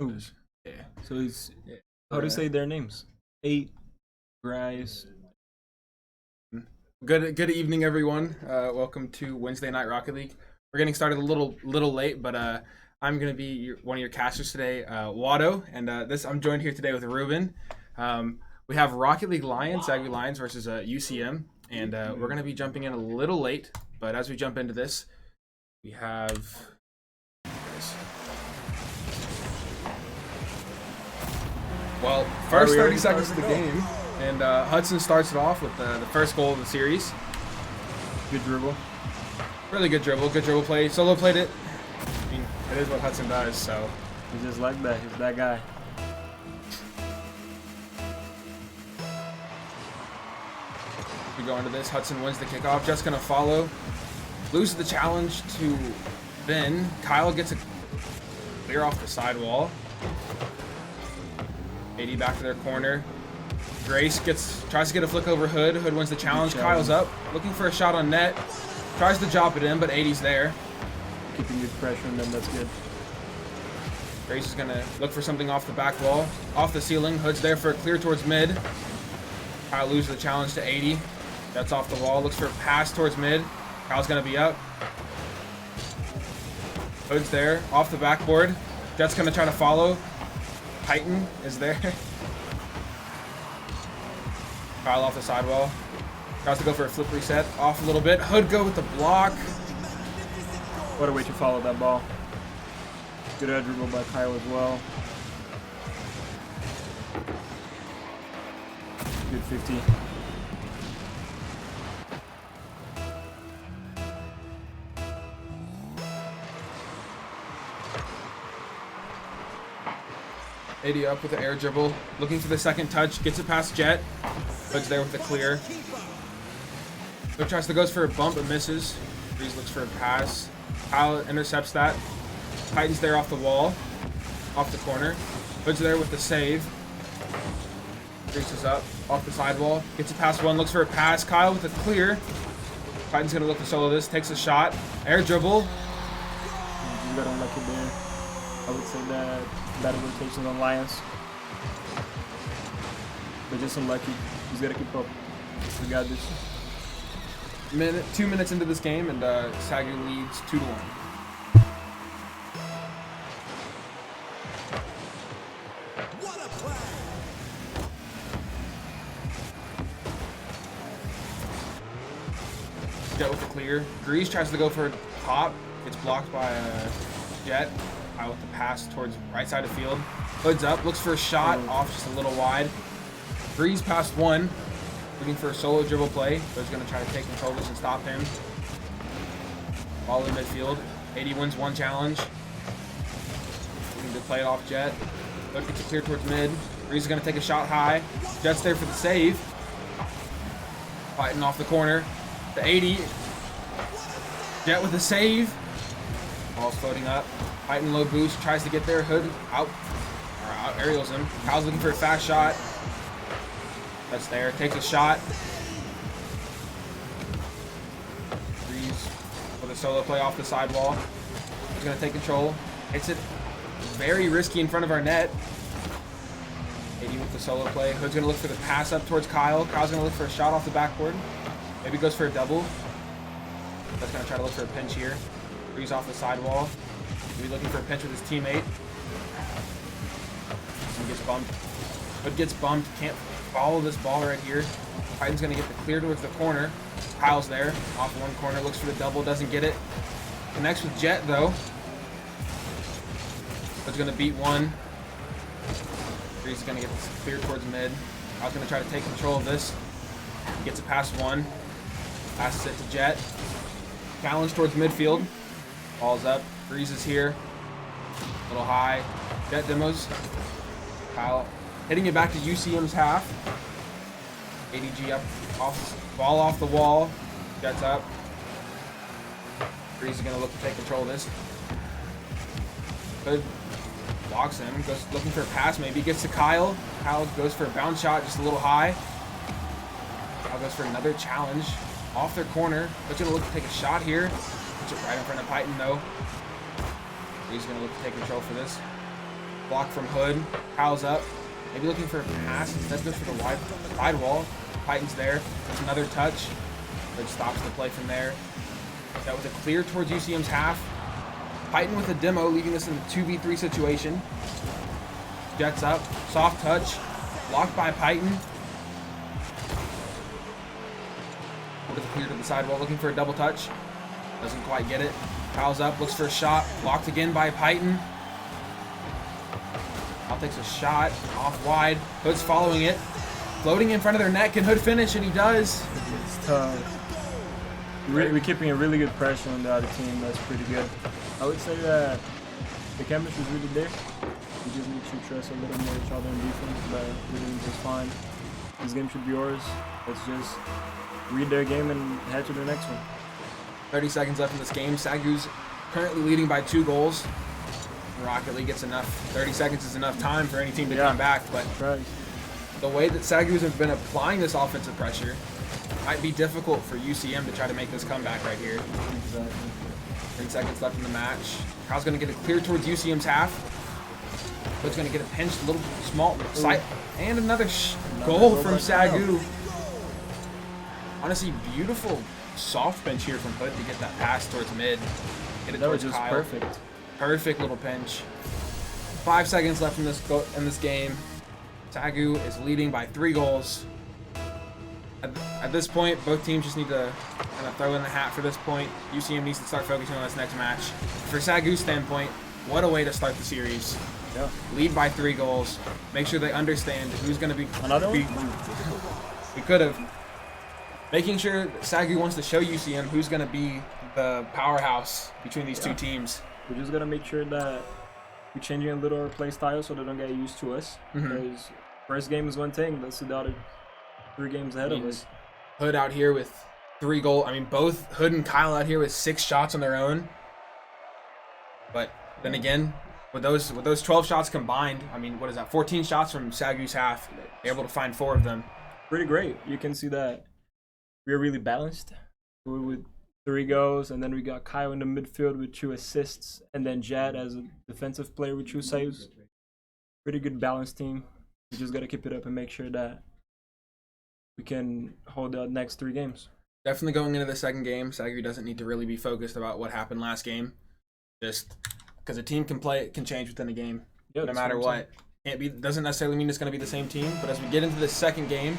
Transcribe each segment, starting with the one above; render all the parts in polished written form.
Ooh. Yeah. So it's how to say their names? 8 Grice. Good evening, everyone. Welcome to Wednesday Night Rocket League. We're getting started a little late, but I'm gonna be one of your casters today, Watto, and I'm joined here today with Ruben. We have Rocket League Lions, SAGU Lions versus UCM, and we're gonna be jumping in a little late. But as we jump into this, we have. Well, first 30 seconds of the game, and Hudson starts it off with the first goal of the series. Good dribble. Really good dribble play. Solo played it. I mean, it is what Hudson does, so. He's just like that. He's that guy. We go into this. Hudson wins the kickoff. Just gonna follow. Loses the challenge to Ben. Kyle gets a clear off the sidewall. 80 back to their corner. Grace tries to get a flick over Hood. Hood wins the challenge. Kyle's up, looking for a shot on net. Tries to drop it in, but 80's there. Keeping good pressure on them, that's good. Grace is gonna look for something off the back wall, off the ceiling. Hood's there for a clear towards mid. Kyle loses the challenge to 80. That's off the wall. Looks for a pass towards mid. Kyle's gonna be up. Hood's there, off the backboard. Jet's gonna try to follow. Titan is there. Kyle off the sidewall. Tries to go for a flip reset. Off a little bit. Hood go with the block. What a way to follow that ball. Good dribble by Kyle as well. Good 50. AD up with the air dribble. Looking for the second touch. Gets it past Jet. Hood's there with the clear. Hood tries to goes for a bump but misses. Breeze looks for a pass. Kyle intercepts that. Titan's there off the wall. Off the corner. Hood's there with the save. Breeze is up. Off the sidewall. Gets it past one. Looks for a pass. Kyle with the clear. Titan's going to look to solo this. Takes a shot. Air dribble. You got unlucky there. I would say that better rotations on Lions. But just unlucky. He's got to keep up. We got this. 2 minutes into this game, and SAGU leads 2-1. Jet with the clear. Grease tries to go for a pop. Gets blocked by Jet. Out with the pass towards right side of field. Hood's up. Looks for a shot. Off just a little wide. Breeze past one. Looking for a solo dribble play. Hood's going to try to take control of this and stop him. Ball in midfield. 80 wins one challenge. Looking to play it off Jet. Hood gets it clear towards mid. Breeze is going to take a shot high. Jet's there for the save. Fighting off the corner. The 80. Jet with the save. Ball's floating up. Titan low boost. Tries to get there. Hood out aerials him. Kyle's looking for a fast shot. That's there. Takes a shot. Breeze with a solo play off the sidewall. He's going to take control. Hits it very risky in front of our net. 80 with the solo play. Hood's going to look for the pass up towards Kyle. Kyle's going to look for a shot off the backboard. Maybe goes for a double. That's going to try to look for a pinch here. Breeze off the sidewall. Maybe looking for a pinch with his teammate. And gets bumped. Hood gets bumped. Can't follow this ball right here. Titan's going to get the clear towards the corner. Kyle's there. Off one corner. Looks for the double. Doesn't get it. Connects with Jet, though. Hood's going to beat one. Breeze is going to get this clear towards mid. I was going to try to take control of this. Gets it past one. Passes it to Jet. Challenge towards midfield. Ball's up. Breeze is here. A little high. Jet demos. Kyle hitting it back to UCM's half. ADG up. Ball off the wall. Jet's up. Breeze is going to look to take control of this. Hood blocks him. Goes looking for a pass maybe. Gets to Kyle. Kyle goes for a bounce shot just a little high. Kyle goes for another challenge. Off their corner. Hood's going to look to take a shot here. Puts it right in front of Titan though. He's going to look to take control for this. Block from Hood. Kyle's up. Maybe looking for a pass. Instead goes for the wide wall. Python's there. There's another touch. Hood stops the play from there. That was a clear towards UCM's half. Python with a demo, leaving this in a 2v3 situation. Jets up. Soft touch. Blocked by Python. With a clear to the sidewall, looking for a double touch. Doesn't quite get it. Kyle's up, looks for a shot. Blocked again by Python. Kyle takes a shot off wide. Hood's following it. Floating in front of their net. Can Hood finish? And he does. It's tough. We're keeping a really good pressure on the other team. That's pretty good. I would say that the chemistry is really there. We just need to trust a little more each other in defense, but we're doing just fine. This game should be yours. Let's just read their game and head to the next one. 30 seconds left in this game. SAGU's currently leading by 2 goals. Rocket League gets enough. 30 seconds is enough time for any team to come back, but the way that SAGU's have been applying this offensive pressure might be difficult for UCM to try to make this comeback right here. Exactly. 10 seconds left in the match. Kyle's going to get it clear towards UCM's half. Hood's going to get a pinched little small side. And another goal from SAGU. Honestly, beautiful soft pinch here from Hood to get that pass towards mid. Get it That was towards just Kyle. perfect. Perfect little pinch. 5 seconds left in this game. SAGU is leading by 3 goals. At this point, both teams just need to kind of throw in the hat for this point. UCM needs to start focusing on this next match. For SAGU's standpoint, what a way to start the series. Yeah. Lead by 3 goals. Make sure they understand who's going to be... Another one? We could have. Making sure that SAGU wants to show UCM who's going to be the powerhouse between these 2 teams. We're just going to make sure that we're changing a little our play style so they don't get used to us. Because first game is one thing, let's see the other 3 games ahead of us. Hood out here with 3 goals. I mean, both Hood and Kyle out here with 6 shots on their own. But then again, with those 12 shots combined, I mean, what is that? 14 shots from SAGU's half. They're able to find 4 of them. Pretty great. You can see that we're really balanced. We're with 3 goals, and then we got Kyle in the midfield with 2 assists, and then Jet as a defensive player with 2 saves. Pretty good balanced team. We just got to keep it up and make sure that we can hold the next 3 games. Definitely going into the second game, SAGU doesn't need to really be focused about what happened last game. Just because a team can change within a game, no matter what. Doesn't necessarily mean it's going to be the same team, but as we get into the second game,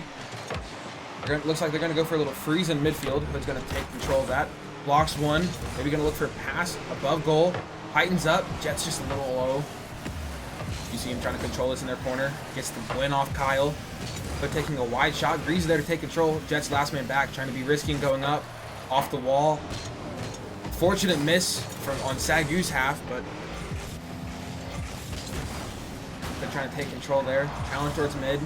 looks like they're going to go for a little freeze in midfield. Hood's going to take control of that. Blocks 1. Maybe going to look for a pass above goal. Heightens up. Jet's just a little low. You see him trying to control this in their corner. Gets the win off Kyle. But taking a wide shot. Grease there to take control. Jet's last man back. Trying to be risky and going up. Off the wall. Fortunate miss on SAGU's half, but they're trying to take control there. Challenge towards mid.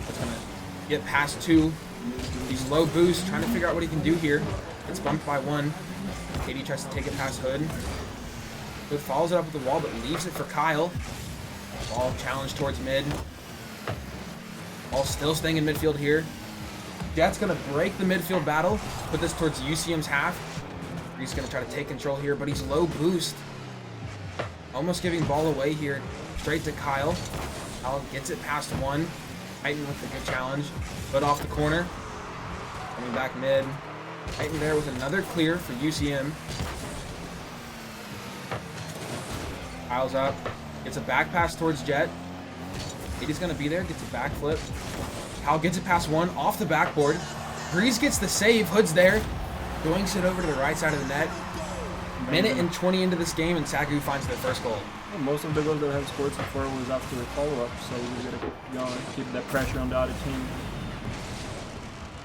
That's going to get past 2. He's low boost. Trying to figure out what he can do here. Gets bumped by 1. KD tries to take it past Hood. Hood follows it up with the wall, but leaves it for Kyle. Ball challenge towards mid. Ball still staying in midfield here. Jet's going to break the midfield battle. Put this towards UCM's half. He's going to try to take control here, but he's low boost. Almost giving ball away here. Straight to Kyle. Kyle gets it past 1. Titan with a good challenge. Hood off the corner. Coming back mid. Titan there with another clear for UCM. Kyle's up. Gets a back pass towards Jet. KD's going to be there. Gets a backflip. Kyle gets it past 1 off the backboard. Grease gets the save. Hood's there. Doinks it over to the right side of the net. Minute and 20 into this game, and SAGU finds their first goal. Well, most of the goals that have scored so far was after the follow-up, so we got to keep going, keep that pressure on the other team.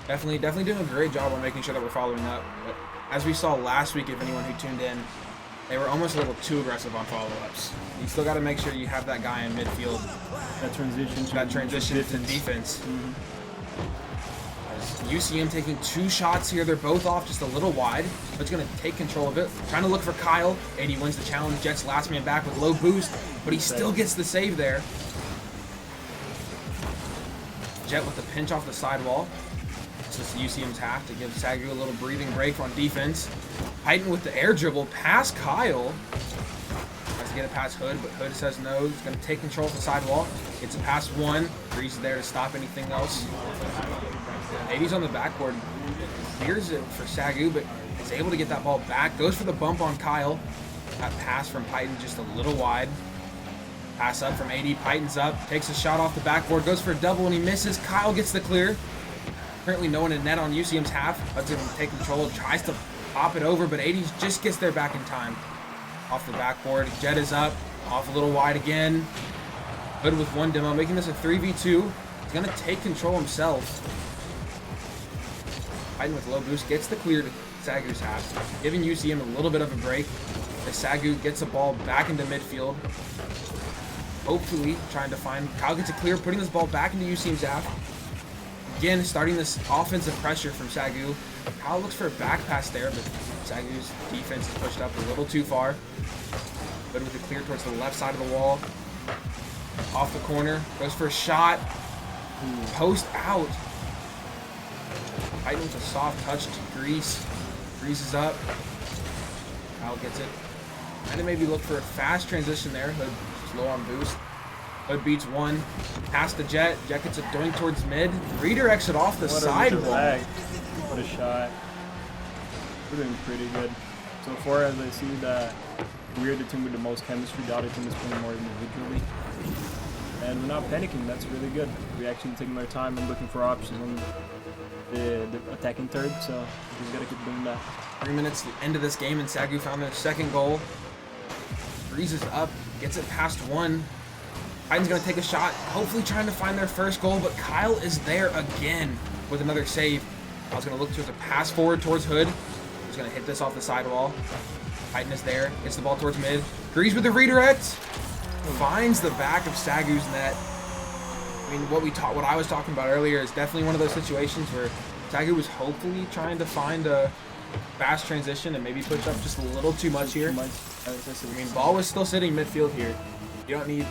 Definitely doing a great job on making sure that we're following up. But as we saw last week, if anyone who tuned in, they were almost a little too aggressive on follow-ups. You still got to make sure you have that guy in midfield. That transition to defense. UCM taking 2 shots here. They're both off just a little wide. But going to take control of it. Trying to look for Kyle. AD wins the challenge. Jet's last man back with low boost. But he still gets the save there. Jet with the pinch off the sidewall. It's just UCM's half to give SAGU a little breathing break on defense. Python with the air dribble past Kyle. As to get it past Hood, but Hood says no. He's going to take control of the sidewall. Gets it past one. Grease is there to stop anything else. 80's on the backboard. Clears it for SAGU, but is able to get that ball back. Goes for the bump on Kyle. That pass from Python just a little wide. Pass up from 80. Python's up. Takes a shot off the backboard. Goes for a double and he misses. Kyle gets the clear. Currently no one in net on UCM's half. Lets him take control. Tries to pop it over, but 80 just gets there back in time. Off the backboard. Jet is up. Off a little wide again. Hood with one demo, making this a 3v2. He's going to take control himself. Python with low boost. Gets the clear to SAGU's half. Giving UCM a little bit of a break. As SAGU gets the ball back into midfield. Hopefully trying to find... Kyle gets a clear, putting this ball back into UCM's half. Again, starting this offensive pressure from SAGU. Kyle looks for a back pass there, but SAGU's defense is pushed up a little too far. But with a clear towards the left side of the wall. Off the corner. Goes for a shot. Post out. Python with a soft touch to Grease. Grease is up. Kyle gets it. And then maybe look for a fast transition there. Hood is low on boost. Hood beats one. Past the Jet. Jet gets it going towards mid. Redirects it off the sidewall. What a shot. We're doing pretty good. So far as I see that we're the team with the most chemistry, the other team is playing more individually. And we're not panicking, that's really good. We're actually taking our time and looking for options on the attacking third, so we just gotta keep doing that. 3 minutes to the end of this game, and SAGU found their second goal. Breezes up, gets it past one. Python's gonna take a shot, hopefully trying to find their first goal, but Kyle is there again with another save. I was gonna look towards a pass forward towards Hood. He's gonna hit this off the sidewall. Python is there, gets the ball towards mid. Grease with the redirect. Finds the back of SAGU's net. I mean, what I was talking about earlier is definitely one of those situations where SAGU was hopefully trying to find a fast transition and maybe push up just a little too much here. I mean, ball was still sitting midfield here. You don't need,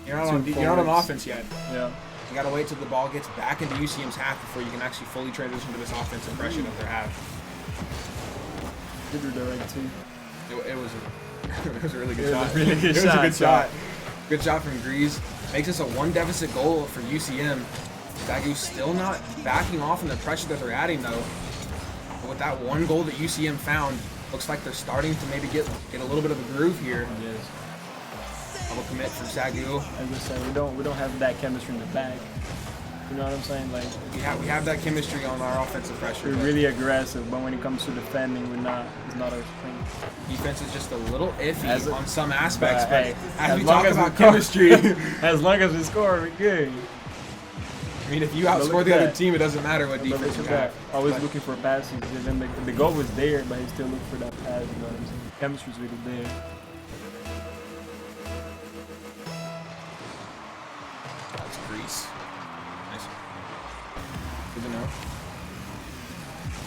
you're not on offense yet. Yeah. You gotta wait till the ball gets back into UCM's half before you can actually fully transition to this offensive pressure that they're having. Did the right too. It was a really good shot. Really good it was a good shot. Good shot from Grease. Makes this a one deficit goal for UCM. SAGU still not backing off in the pressure that they're adding though. But with that one goal that UCM found, looks like they're starting to maybe get a little bit of a groove here. Yes. Double commit from SAGU. As I said, we don't have that chemistry in the back. You know what I'm saying? Like we have that chemistry on our offensive pressure. We're really aggressive, but when it comes to defending, we're not. It's not our strength. Defense is just a little iffy on some aspects, but hey, as we talk about chemistry, as long as we score, we're good. I mean, if you outscore the other team, it doesn't matter what defense you have. Always looking for passes. Even the goal was there, but he still looked for that pass. You know what I'm saying? Chemistry's really there. That's Grease. Nice. Good to know.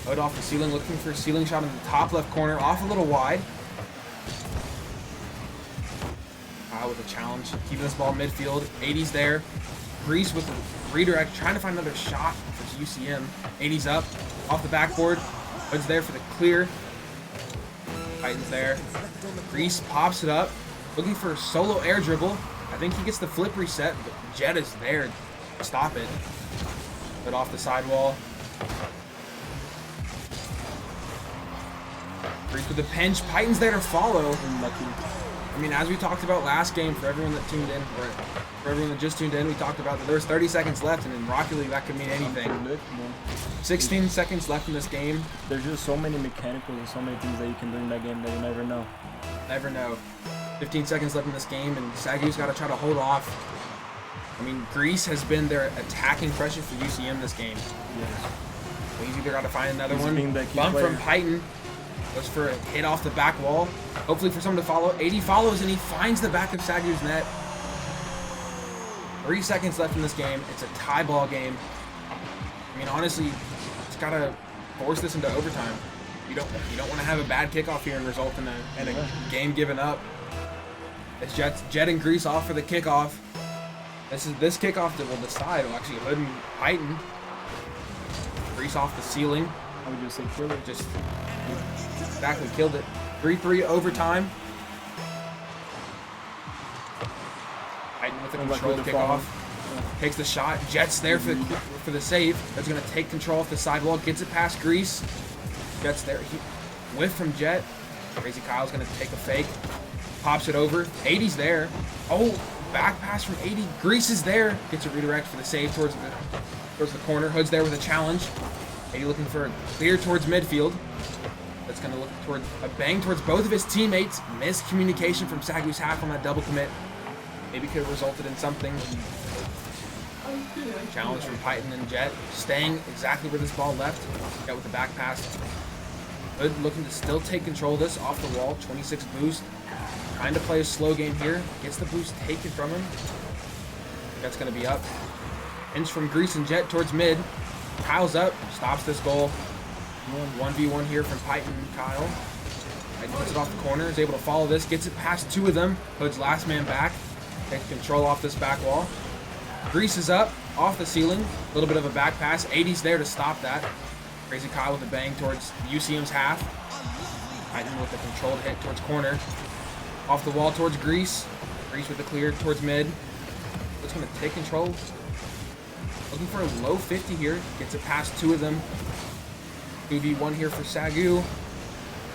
Hood off the ceiling, looking for a ceiling shot in the top left corner, off a little wide. With a challenge, keeping this ball midfield. 80's there. Grease with the redirect, trying to find another shot for UCM. 80's up, off the backboard. Hood's there for the clear. Python's there. Grease pops it up, looking for a solo air dribble. I think he gets the flip reset, but Jet is there to stop it. But off the sidewall. Grease with the pinch. Python's there to follow. Unlucky. I mean, as we talked about last game, for everyone that tuned in, or for everyone that just tuned in, we talked about that there was 30 seconds left, and in Rocket League, that could mean anything. 16 seconds left in this game. There's just so many mechanicals and so many things that you can do in that game that you never know. Never know. 15 seconds left in this game, and SAGU's got to try to hold off. I mean, Grease has been their attacking pressure for UCM this game. Yes. So he's either got to find another He's one. Bump from Python. Goes for a hit off the back wall. Hopefully for someone to follow. 80 follows and he finds the back of SAGU's net. 3 seconds left in this game. It's a tie ball game. I mean, honestly, it's got to force this into overtime. You don't want to have a bad kickoff here and result in a game given up. It's Jet and Grease off for the kickoff. This kickoff that will decide. Well, actually, Hood and Python. Grease off the ceiling. I would just say kill it. Just exactly killed it. 3-3 overtime. the Like control with the kickoff. fall. Takes the shot. Jet's there for the save. That's going to take control off the sidewall. Gets it past Grease. Jet's there. He whiff from Jet. Crazy Kyle's going to take a fake. Pops it over. 80's there. Oh, back pass from 80. Grease is there. Gets a redirect for the save towards the corner. Hood's there with a challenge. 80 looking for a clear towards midfield. That's going to look toward a bang towards both of his teammates. Miscommunication from SAGU's half on that double commit. Maybe could have resulted in something. Challenge from Python and Jet. Staying exactly where this ball left. Got with the back pass. Hood looking to still take control of this off the wall. 26 boost. Trying to play a slow game here. Gets the boost taken from him. That's going to be up. Inch from Grease and Jet towards mid. Kyle's up. Stops this goal. 1v1 here from Python and Kyle. Python puts it off the corner. Is able to follow this. Gets it past two of them. Hood's last man back. Takes control off this back wall. Grease is up. Off the ceiling. A little bit of a back pass. 80's there to stop that. Crazy Kyle with a bang towards UCM's half. Python with a controlled hit towards corner. Off the wall towards Grease. Grease with the clear towards mid. It's going to take control. Looking for a low 50 here. Gets it past two of them. 2v1 here for SAGU.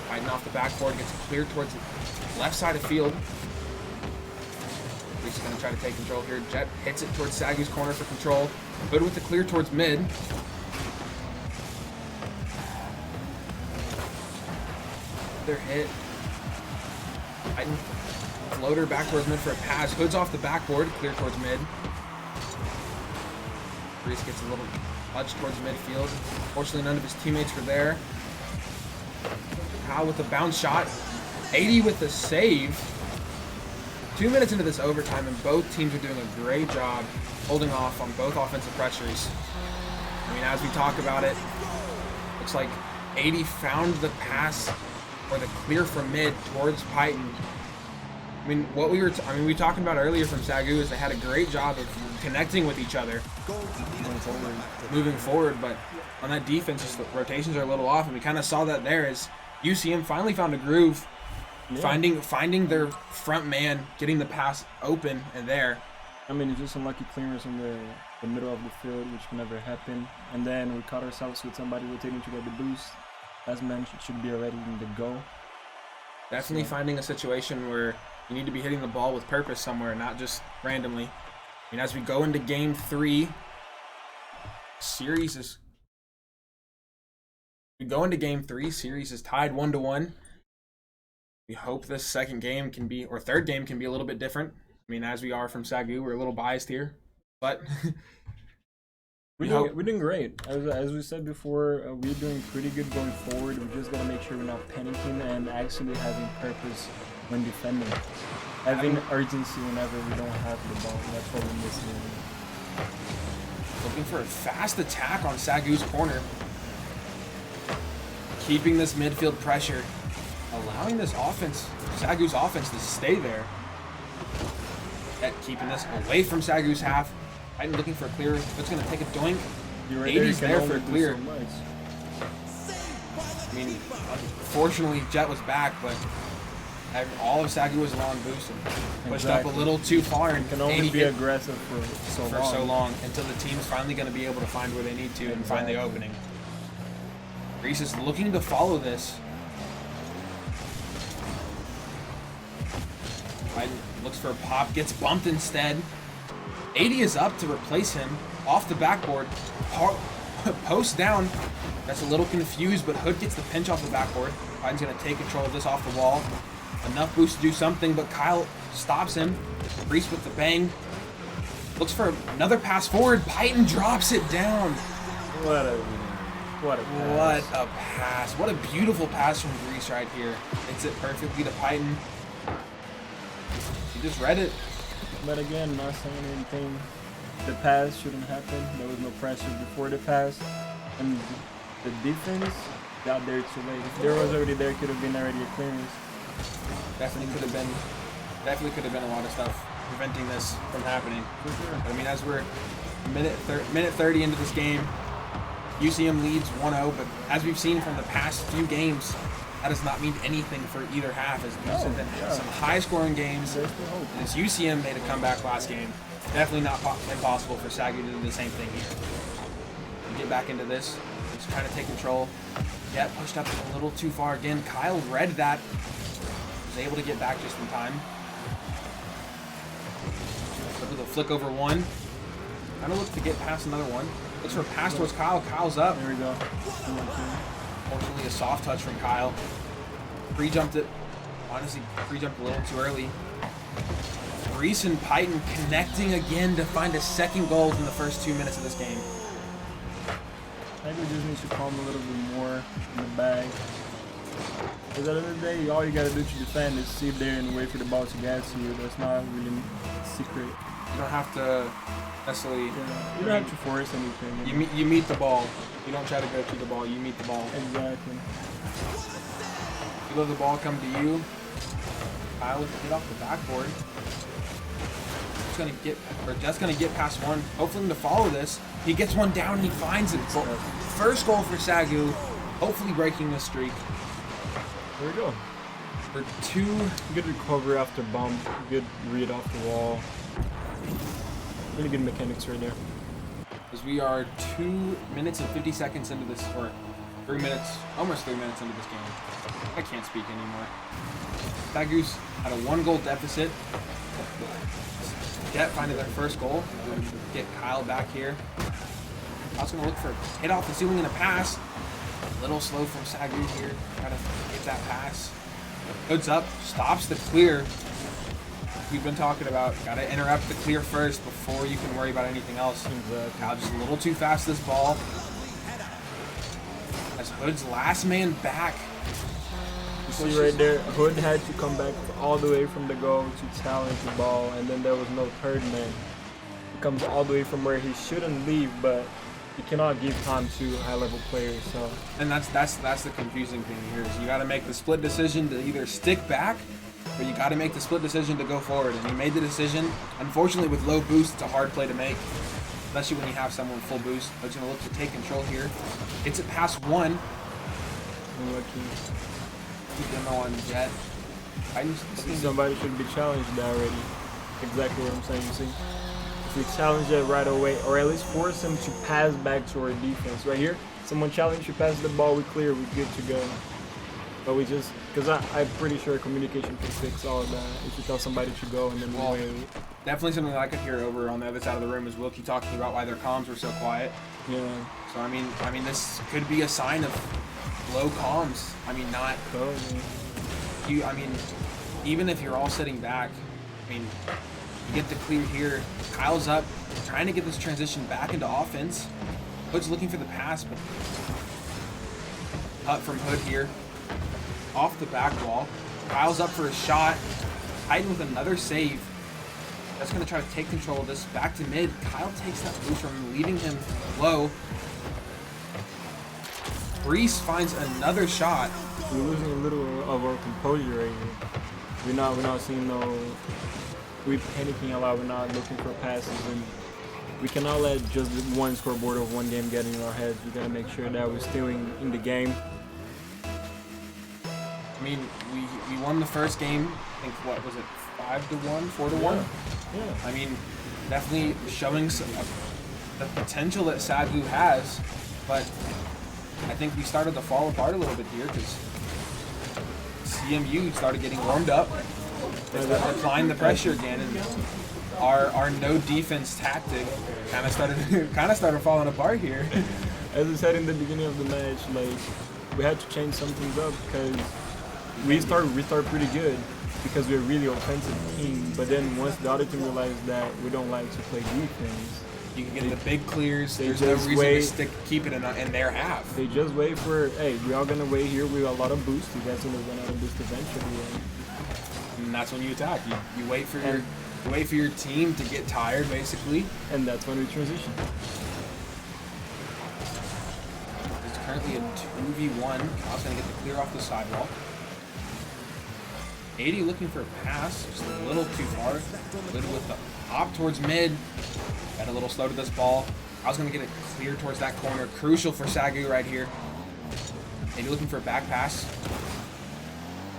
Fighting off the backboard. Gets it cleared towards the left side of field. Grease is going to try to take control here. Jet hits it towards SAGU's corner for control. Hood with the clear towards mid. Their hit. Python floater back towards mid for a pass. Hood's off the backboard, clear towards mid. Grease gets a little touch towards midfield. Fortunately, none of his teammates were there. Kyle with the bounce shot. 80 with the save. 2 minutes into this overtime, and both teams are doing a great job holding off on both offensive pressures. I mean, as we talk about it, looks like 80 found the pass or the clear from mid towards Python. I mean, what we were talking about earlier from SAGU is they had a great job of connecting with each other moving forward, but on that defense, just the rotations are a little off, and we kind of saw that there as UCM finally found a groove, finding their front man, getting the pass open and there. I mean, it's just unlucky clearance in the middle of the field, which can never happen, and then we caught ourselves with somebody rotating to get the boost. As mentioned, should be already in the goal. Definitely finding a situation where you need to be hitting the ball with purpose somewhere, not just randomly. I mean, as we go into game 3, series is tied 1-1. We hope this second game can be, or third game can be a little bit different. I mean, as we are from SAGU, we're a little biased here, but we're doing great. As we said before, we're doing pretty good going forward. We just gotta make sure we're not panicking and actually having purpose when defending. Having urgency whenever we don't have the ball. That's what we're missing. Looking for a fast attack on SAGU's corner. Keeping this midfield pressure. Allowing this offense, SAGU's offense, to stay there. Keeping this away from SAGU's half. Python looking for a clear. It's going to take a doink. 80's there for a clear. I mean, unfortunately, Jet was back, but all of SAGU was long boost and pushed up a little too far, and can only be aggressive for so long until the team's finally going to be able to find where they need to and find the opening. Grease is looking to follow this. Python looks for a pop, gets bumped instead. 80 is up to replace him off the backboard. Post down. That's a little confused, but Hood gets the pinch off the backboard. Python's going to take control of this off the wall. Enough boost to do something, but Kyle stops him. Grease with the bang. Looks for another pass forward. Python drops it down. What a pass. What a beautiful pass from Grease right here. Hits it perfectly to Python. He just read it. But again, not saying anything. The pass shouldn't happen. There was no pressure before the pass. And the defense got there too late. If there was already there, it could have been already a clearance. Definitely could have been a lot of stuff preventing this from happening. For sure. But I mean, as we're minute 30 into this game, UCM leads 1-0, but as we've seen from the past few games, that does not mean anything for either half, as we've had some high-scoring games, and as UCM made a comeback last game. Definitely not impossible for SAGU to do the same thing here. Get back into this. Just trying to take control. Yeah, pushed up a little too far again. Kyle read that. Was able to get back just in time. With a flick over one. Kind of look to get past another one. Looks for a pass towards Kyle. Kyle's up. There we go. Fortunately, a soft touch from Kyle. Pre-jumped it. Honestly, pre-jumped a little too early. Reese and Python connecting again to find a second goal in the first 2 minutes of this game. I think we just need to calm a little bit more in the bag. Because at the end of the day, all you gotta do to defend is sit there and wait for the ball to get to you. That's not really secret. You don't have to necessarily. Yeah, you don't have to force anything. You meet the ball. You don't try to go to the ball. You meet the ball. Exactly. You let the ball come to you. Kyle with the hit off the backboard. Just gonna get past one. Hopefully to follow this. He gets one down and he finds it. First goal for SAGU. Hopefully breaking the streak. There we go. For two. Good recovery after bump. Good read off the wall. Really good mechanics right there. As we are 2 minutes and 50 seconds into this, or 3 minutes, almost 3 minutes into this game. I can't speak anymore. SAGU's had a 1-goal deficit. Jet finding their first goal. Get Kyle back here. I was going to look for a hit off the ceiling and a pass. A little slow from SAGU here. Try to get that pass. Hoods up. Stops the clear. We've been talking about. Got to interrupt the clear first before you can worry about anything else. Kyle just a little too fast this ball. As Hood's last man back. You see right there, Hood had to come back all the way from the goal to challenge the ball, and then there was no third man. He comes all the way from where he shouldn't leave, but he cannot give time to high-level players. So, and that's the confusing thing here is you got to make the split decision to either stick back, or you got to make the split decision to go forward. And he made the decision. Unfortunately, with low boost, it's a hard play to make, especially when you have someone full boost. Hood's gonna look to take control here. Gets it past one. Demo on Jet. Somebody should be challenged already. Exactly what I'm saying. You see, if we challenge it right away, or at least force him to pass back to our defense. Right here, someone challenge you, pass the ball, we clear, we're good to go. But we just, because I'm pretty sure communication can fix all of that. If you tell somebody to go and then wait. Definitely something that I could hear over on the other side of the room is Wilkie talking about why their comms were so quiet. Yeah. So I mean, this could be a sign of low comms. I mean, not you. I mean, even if you're all sitting back, I mean, you get the clear here. Kyle's up, trying to get this transition back into offense. Hood's looking for the pass, but cut from Hood here, off the back wall. Kyle's up for a shot. Titan with another save. That's gonna try to take control of this. Back to mid. Kyle takes that boost from him, leaving him low. Reese finds another shot. We're losing a little of our composure right here. We're not seeing we're panicking a lot. We're not looking for passes, and we cannot let just one scoreboard of one game get in our heads. We gotta make sure that we're still in the game. I mean, we won the first game. I think what was it, 5-1, 4-1? Yeah. I mean, definitely showing the potential that SAGU has, but I think we started to fall apart a little bit here because CMU started getting warmed up. They started applying the pressure again, and our no defense tactic kind of started falling apart here. As I said in the beginning of the match, like we had to change some things up because we start pretty good because we're a really offensive team. But then once the other team realized that we don't like to play defense. You can get the big clears. There's no reason to keep it in their half. They just wait for, hey, we're all going to wait here with a lot of boost. You guys are going to run out of boost eventually. And that's when you attack. You wait for your team to get tired, basically. And that's when we transition. It's currently a 2v1. Kyle's going to get the clear off the sidewall. 80 looking for a pass. Just a little too far. Good with the hop towards mid. Got a little slow to this ball. I was going to get it clear towards that corner. Crucial for SAGU right here. Maybe looking for a back pass.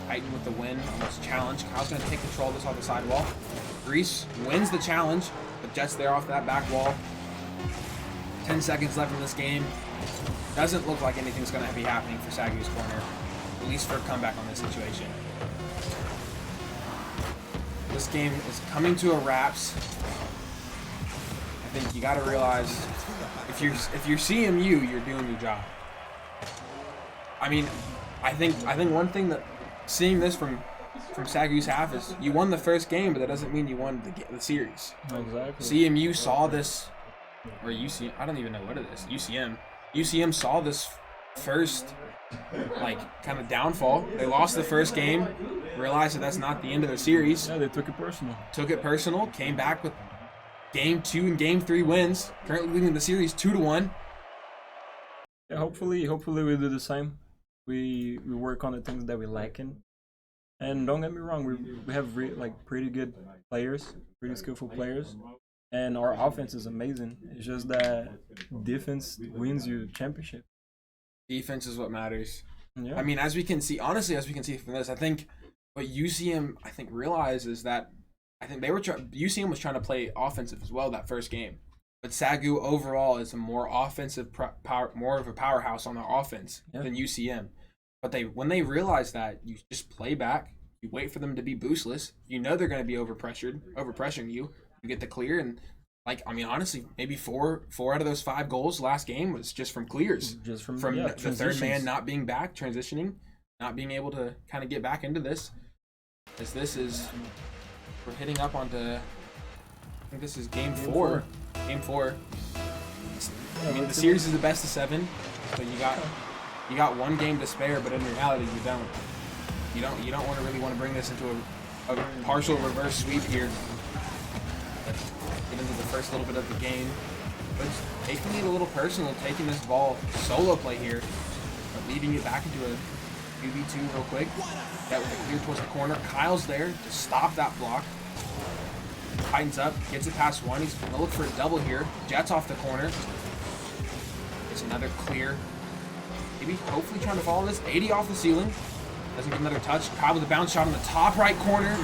Titan with the win. Almost challenged. Kyle's going to take control of this off the sidewall. Grease wins the challenge, but Jet's there off that back wall. 10 seconds left in this game. Doesn't look like anything's going to be happening for SAGU's corner, at least for a comeback on this situation. This game is coming to a wraps. I think you got to realize if you're CMU, you're doing your job. I mean, I think one thing that seeing this from SAGU's half is you won the first game, but that doesn't mean you won the series. Exactly. CMU saw this, or UCM, I don't even know what it is. UCM saw this first, like, kind of downfall. They lost the first game, realized that that's not the end of their series. Yeah, they took it personal. Came back with game 2 and game 3 wins. Currently leading the series 2-1. Yeah, hopefully we do the same. We work on the things that we lacking. And don't get me wrong, we have pretty good players, pretty skillful players, and our offense is amazing. It's just that defense wins you championship. Defense is what matters. Yeah. I mean, as we can see from this, I think what UCM realized is that UCM was trying to play offensive as well that first game, but SAGU overall is a more offensive more of a powerhouse on their offense than UCM. But when they realize that, you just play back, you wait for them to be boostless. You know they're going to be overpressuring you. You get the clear, and honestly, maybe four out of those 5 goals last game was just from clears, just from the third man not being back, transitioning, not being able to kind of get back into this. As we're hitting up onto, I think this is game 4. Game 4. I mean, the series is the best of 7, so you got 1 game to spare, but in reality, you don't. You don't really want to bring this into a partial reverse sweep here. Get into the first little bit of the game, but taking it a little personal, taking this ball solo play here, but leading it back into a 2v2 real quick. That with a clear towards the corner. Kyle's there to stop that block. Tightens up, gets it past 1. He's gonna look for a double here. Jet's off the corner. It's another clear. Maybe hopefully trying to follow this. 80 off the ceiling. Doesn't get another touch. Kyle with a bounce shot in the top right corner.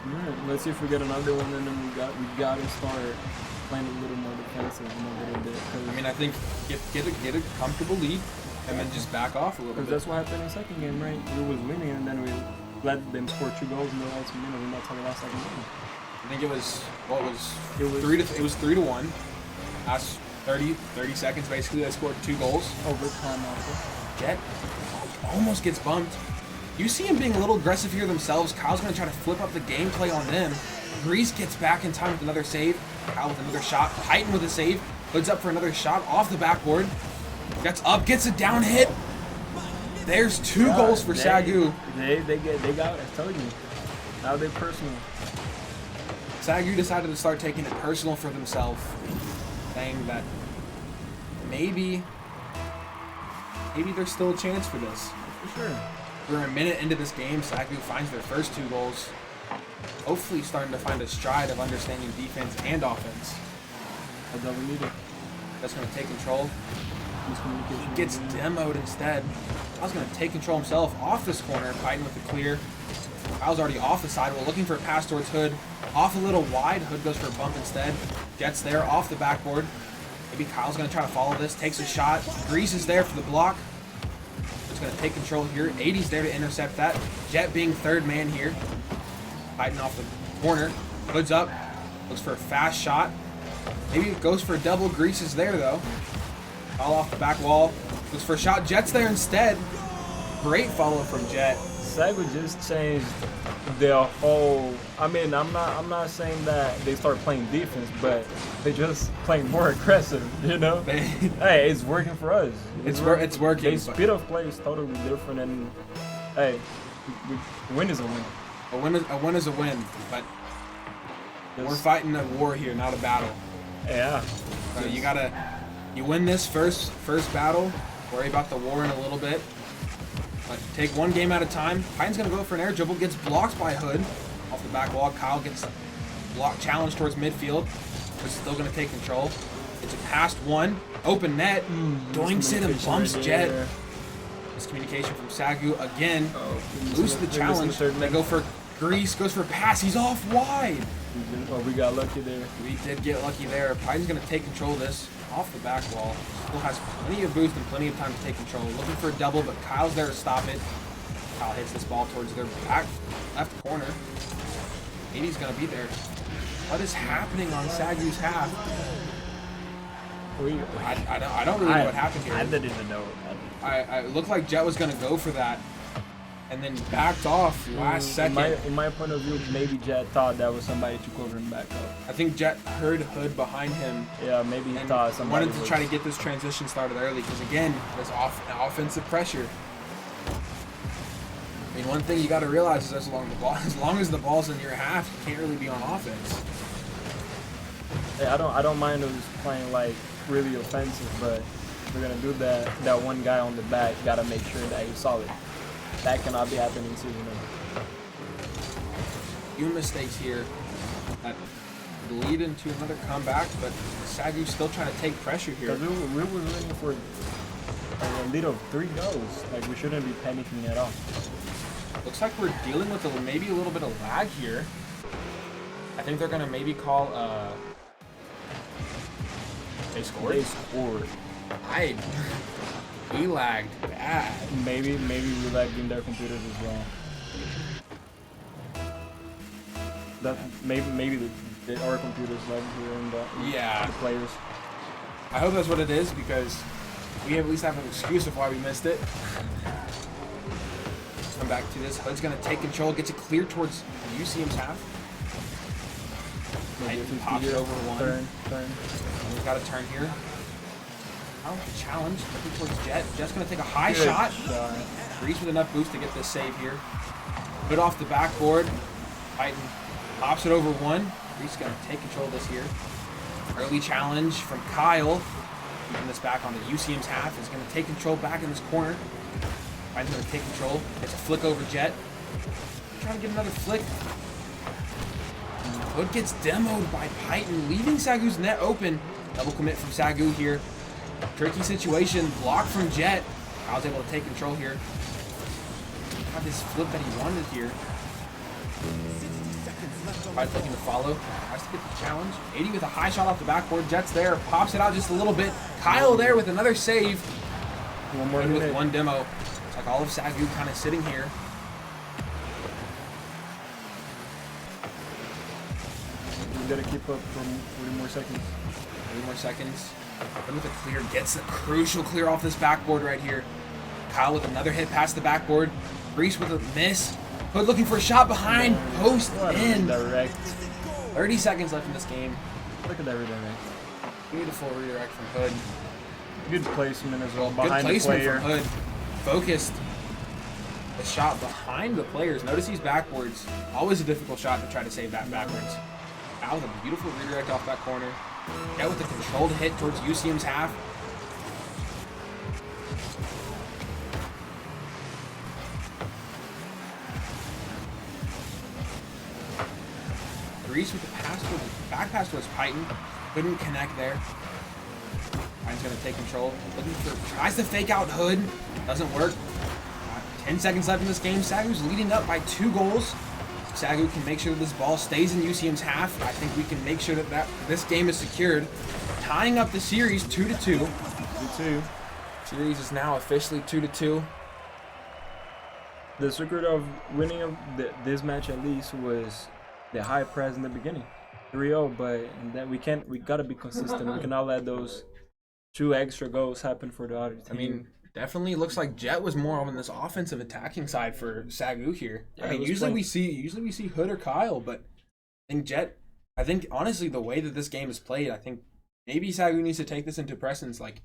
Alright, let's see if we get another one, and then we got to start playing a little more defensive in a little bit. I mean, I think get a comfortable lead, and then just back off a little bit. Because that's what happened in the second game, right? We was winning, and then we let them score 2 goals in the last minute, and that's how we lost that game. I think it was 3-1. Last 30 seconds basically, they scored 2 goals. Overtime also. Jet almost gets bumped. You see him being a little aggressive here themselves. Kyle's going to try to flip up the gameplay on them. Grease gets back in time with another save. Kyle with another shot. Titan with a save. Hoods up for another shot off the backboard. Gets up, gets a down hit. There's 2 goals for SAGU. They got it. I told you. Now they're personal. SAGU decided to start taking it personal for themselves, saying that maybe there's still a chance for this. For sure. We're a minute into this game. SAGU finds their first 2 goals. Hopefully starting to find a stride of understanding defense and offense. That's all we needed. That's going to take control. Gets demoed instead. Kyle's going to take control himself off this corner, fighting with the clear. Kyle's already off the side. We're looking for a pass towards Hood. Off a little wide. Hood goes for a bump instead. Jet's there off the backboard. Maybe Kyle's going to try to follow this. Takes a shot. Grease is there for the block. Just going to take control here. 80's there to intercept that. Jet being third man here. Fighting off the corner. Hood's up. Looks for a fast shot. Maybe it goes for a double. Grease is there though. All off the back wall. Looks for a shot. Jet's there instead. Great follow from Jet. SAGU just changed their whole. I mean, I'm not saying that they start playing defense, but they just playing more aggressive. You know, hey, it's working for us. It's working. Their speed of play is totally different, and hey, a win is a win. A win is a win, but we're fighting a war here, not a battle. Yeah. So you win this first battle. Worry about the war in a little bit. But take 1 game at a time. Titan's going to go for an air dribble. Gets blocked by Hood. Off the back wall. Kyle gets block challenge towards midfield. But still going to take control. It's a past 1. Open net. Doinks it and bumps Jet. Miscommunication from SAGU again. Lose the challenge. They go for Grease goes for a pass. He's off wide. Oh, we got lucky there. We did get lucky there. Python's going to take control of this off the back wall. Still has plenty of boost and plenty of time to take control. Looking for a double, but Kyle's there to stop it. Kyle hits this ball towards their back left corner. 80's going to be there. What is happening on SAGU's half? I don't really know what happened here. I didn't even know. It looked like Jet was going to go for that. And then backed off last second. In my point of view, maybe Jet thought that was somebody to cover him back up. I think Jet heard Hood behind him. Yeah, maybe he thought somebody wanted to try to get this transition started early because again, there's offensive pressure. I mean, one thing you got to realize is as long as the ball's in your half, you can't really be on offense. Hey, I don't mind us playing like really offensive, but if we're gonna do that, that one guy on the back gotta make sure that he's solid. That cannot be happening season over. Few mistakes here that lead into another comeback, but SAGU's still trying to take pressure here. Because we were looking for a lead of 3 goals. Like, we shouldn't be panicking at all. Looks like we're dealing with maybe a little bit of lag here. I think they're going to maybe call... They scored? They scored. We lagged bad. Maybe we lagged in their computers as well. That maybe our computers lagged here in the players. I hope that's what it is because we at least have an excuse of why we missed it. Come back to this. Hood's gonna take control, gets it clear towards UCM's half. Pops it over one. Turn. We've got a turn here. Oh, challenge. Looking towards Jet. Jet's going to take a high shot. Grease with enough boost to get this save here. Put off the backboard. Python pops it over one. Grease going to take control of this here. Early challenge from Kyle. Keeping this back on the UCM's half. Is going to take control back in this corner. Python's going to take control. Gets a flick over Jet. Trying to get another flick. Hood gets demoed by Python, leaving SAGU's net open. Double commit from SAGU here. Tricky situation, blocked from Jet. I was able to take control here. Got this flip that he wanted here. Python looking to follow. Tries to get the challenge. 80 with a high shot off the backboard. Jet's there, pops it out just a little bit. Kyle there with another save. One more with one demo. It's like all of SAGU kind of sitting here. Gotta keep up for 40 more seconds. 30 more seconds. Hood with a clear, gets a crucial clear off this backboard right here. Kyle with another hit past the backboard. Grease with a miss. Hood looking for a shot behind. Post in. Direct. 30 seconds left in this game. Look at that redirect. Beautiful redirect from Hood. Good placement as well. Good placement from Hood. Focused. The shot behind the players. Notice these backboards. Always a difficult shot to try to save that backwards. That was a beautiful redirect off that corner. Jet with a controlled hit towards UCM's half. Grease with the back pass towards Python. Couldn't connect there. Python's gonna take control. Tries to fake out Hood. Doesn't work. 10 seconds left in this game. SAGU's leading up by 2 goals. SAGU can make sure that this ball stays in UCM's half. I think we can make sure that this game is secured. Tying up the series 2-2. 2-2. Series is now officially 2-2. The secret of winning of this match at least was the high press in the beginning. 3-0, but then we gotta be consistent. We cannot let those 2 extra goals happen for the other team. I mean, definitely looks like Jet was more on this offensive attacking side for SAGU here. Yeah, I mean, usually we see Hood or Kyle, but in Jet, I think honestly the way that this game is played, I think maybe SAGU needs to take this into precedence. Like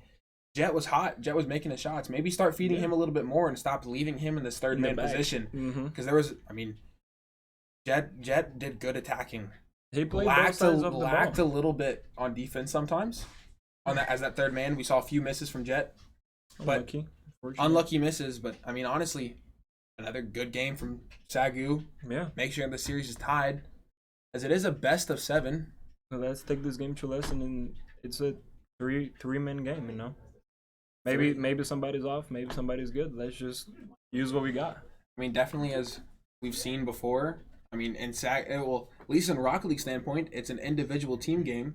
Jet was hot, Jet was making the shots. Maybe start feeding him a little bit more and stop leaving him in this third man position. Because there was, I mean, Jet did good attacking. He played both sides of the ball. Lacked a little bit on defense sometimes. On that as that third man, we saw a few misses from Jet. But unlucky misses, but I mean, honestly, another good game from SAGU. Yeah. Make sure the series is tied, as it is a best of 7. So let's take this game to lesson, and it's a three-man game, you know. Maybe somebody's off, maybe somebody's good. Let's just use what we got. I mean, definitely as we've seen before. I mean, well, at least in Rocket League standpoint, it's an individual team game,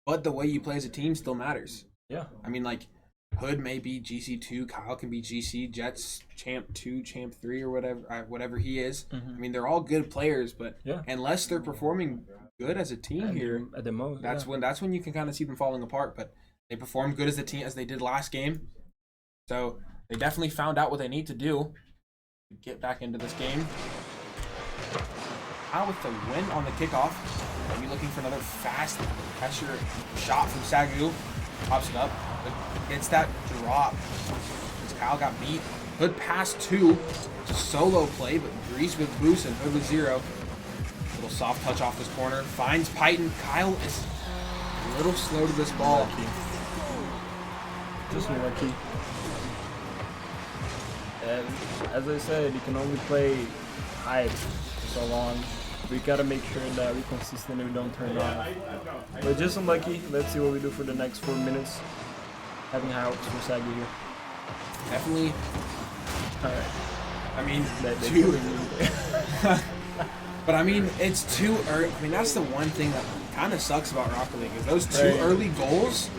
but the way you play as a team still matters. Yeah. I mean, like, Hood may be GC2, Kyle can be GC, Jet's Champ 2, Champ 3, or whatever he is. Mm-hmm. I mean, they're all good players, but yeah. unless they're performing good as a team here, at the most, that's when you can kind of see them falling apart. But they performed good as a team as they did last game, so they definitely found out what they need to do to get back into this game. Now with the win on the kickoff, maybe looking for another fast pressure shot from SAGU. Pops it up, but gets that drop. As Kyle got beat. Hood pass 2. Solo play, but Grease with boost and Hood with 0. Little soft touch off this corner. Finds Python. Kyle is a little slow to this ball. Just lucky. And as I said, you can only play hype for so long. We gotta make sure that we're consistent and we don't turn off. But just unlucky. Let's see what we do for the next 4 minutes. Having high hopes for SAGU here. Definitely. Alright. I mean, but I mean, it's too early. I mean, that's the one thing that kind of sucks about Rocket League is those two early goals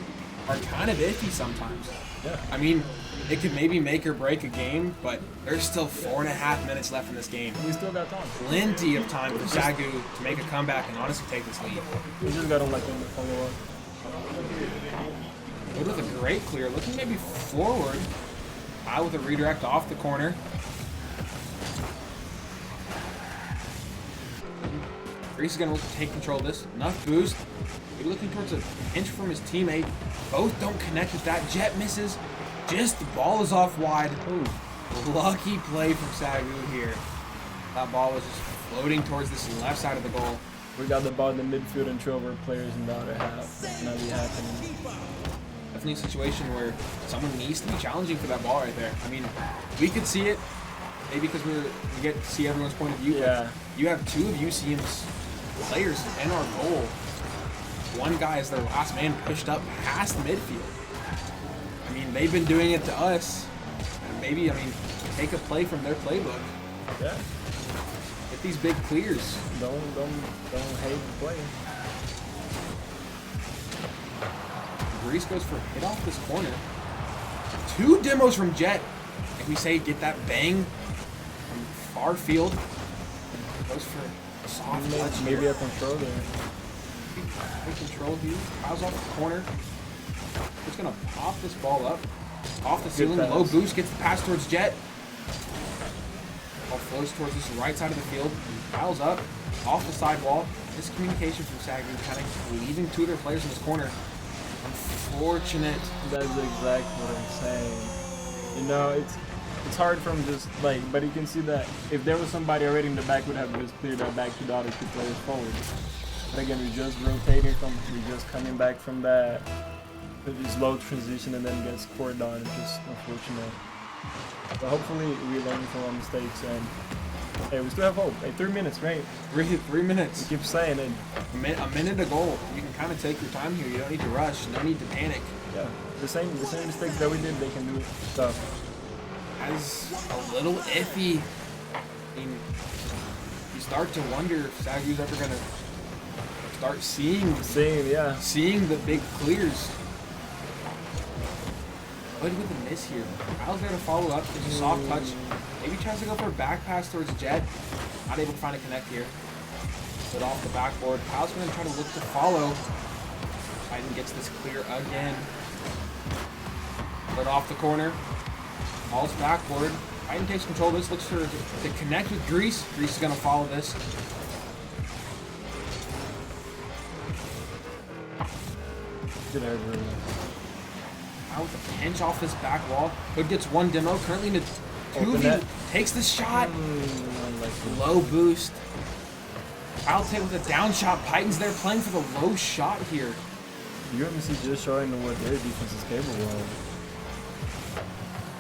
are kind of iffy sometimes. Yeah. I mean, it could maybe make or break a game, but there's still 4.5 minutes left in this game. We still got time. Plenty of time for SAGU to make a comeback and honestly take this lead. We just gotta let them follow up. Good with a great clear, looking maybe forward. High with a redirect off the corner. Grease is gonna look to take control of this. Enough boost. Maybe looking towards a pinch from his teammate. Both don't connect with that. Jet misses. Just the ball is off wide. Ooh, lucky play from SAGU here. That ball was just floating towards this left side of the goal. We got the ball in the midfield and 2 of our players in the other half. Not be happening. Definitely a situation where someone needs to be challenging for that ball right there. I mean, we could see it, maybe because we get to see everyone's point of view. Yeah. You have 2 of UCM's players in our goal. One guy is their last man pushed up past midfield. I mean, they've been doing it to us. And maybe, I mean, take a play from their playbook. Yeah. Get these big clears. Don't hate the play. Grease goes for a hit off this corner. 2 demos from Jet. If we say get that bang from far field. Goes for a soft touch. Maybe a control there. Good control here. Kyle's off the corner. Just gonna pop this ball up. Off the ceiling. Low boost. Gets the pass towards Jet. Ball flows towards this right side of the field. Kyle's up. Off the sidewall. This communication from SAGU kind of leaving 2 of their players in this corner. Unfortunate. That's exactly what I'm saying. You know, it's hard from just like, but you can see that if there was somebody already in the back, would have just cleared that back to the other 2 players forward. But again, we're just rotating we're just coming back from that slow transition and then get scored on. It's just unfortunate. But hopefully we learn from our mistakes and hey, we still have hope. Hey, 3 minutes, right? 3 minutes. We keep saying it. A minute to goal. You can kind of take your time here. You don't need to rush. No need to panic. Yeah, the same mistakes that we did, they can do it. So, as a little iffy. I mean, you start to wonder if SAGU's ever gonna start seeing the big clears. Good with the miss here. Kyle's there to follow up. There's a soft touch. Maybe tries to go for a back pass towards Jet. Not able to find a connect here. But off the backboard. Kyle's going to try to look to follow. Biden gets this clear again. But off the corner. Falls backboard. Biden takes control of this. Looks for to connect with Grease. Grease is going to follow this. good every. Out with a pinch off this back wall. Hood gets 1 demo. Currently in a 2v. Takes the shot. Low boost. Outtake with a down shot. Python's there playing for the low shot here. UMC just showing what their defense is capable of.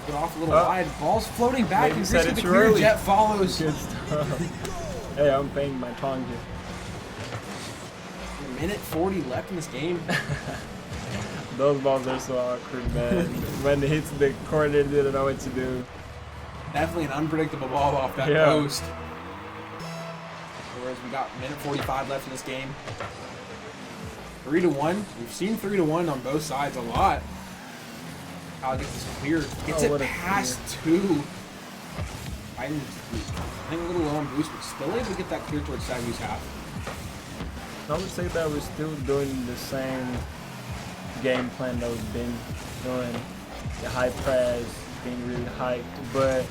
Get off a little wide. Ball's floating back. And Grease with the clear. Early. Jet follows. Good stuff. Hey, I'm paying my tongue here. Minute 40 left in this game. Those balls are so awkward, man. When it hits the corner, they don't know what to do. Definitely an unpredictable ball off that post. as we got minute 45 left in this game. 3-1. We've seen 3-1 on both sides a lot. Kyle gets this clear. Gets it past 2. I think a little low on boost, but still able to get that clear towards SAGU's half. I would say that we're still doing the same game plan that we've been doing. The high press, being really hyped, but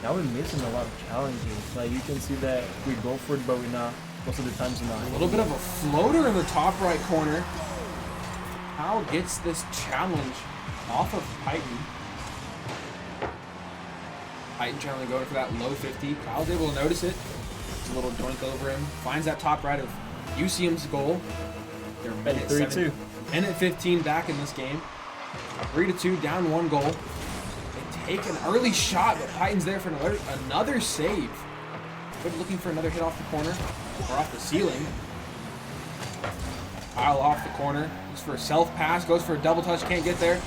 now we're missing a lot of challenges. Like you can see that we go for it, but we're not. Most of the times we're not. A little bit of a floater in the top right corner. Kyle gets this challenge off of Python. Python trying to go for that low 50. Kyle's able to notice it. It's a little doink over him. Finds that top right of UCM's goal. They're minute 3-2. Minute 15 back in this game. 3-2, down 1 goal. They take an early shot, but Python's there for another save. Good looking for another hit off the corner or off the ceiling. Kyle off the corner. Goes for a self pass. Goes for a double touch. Can't get there.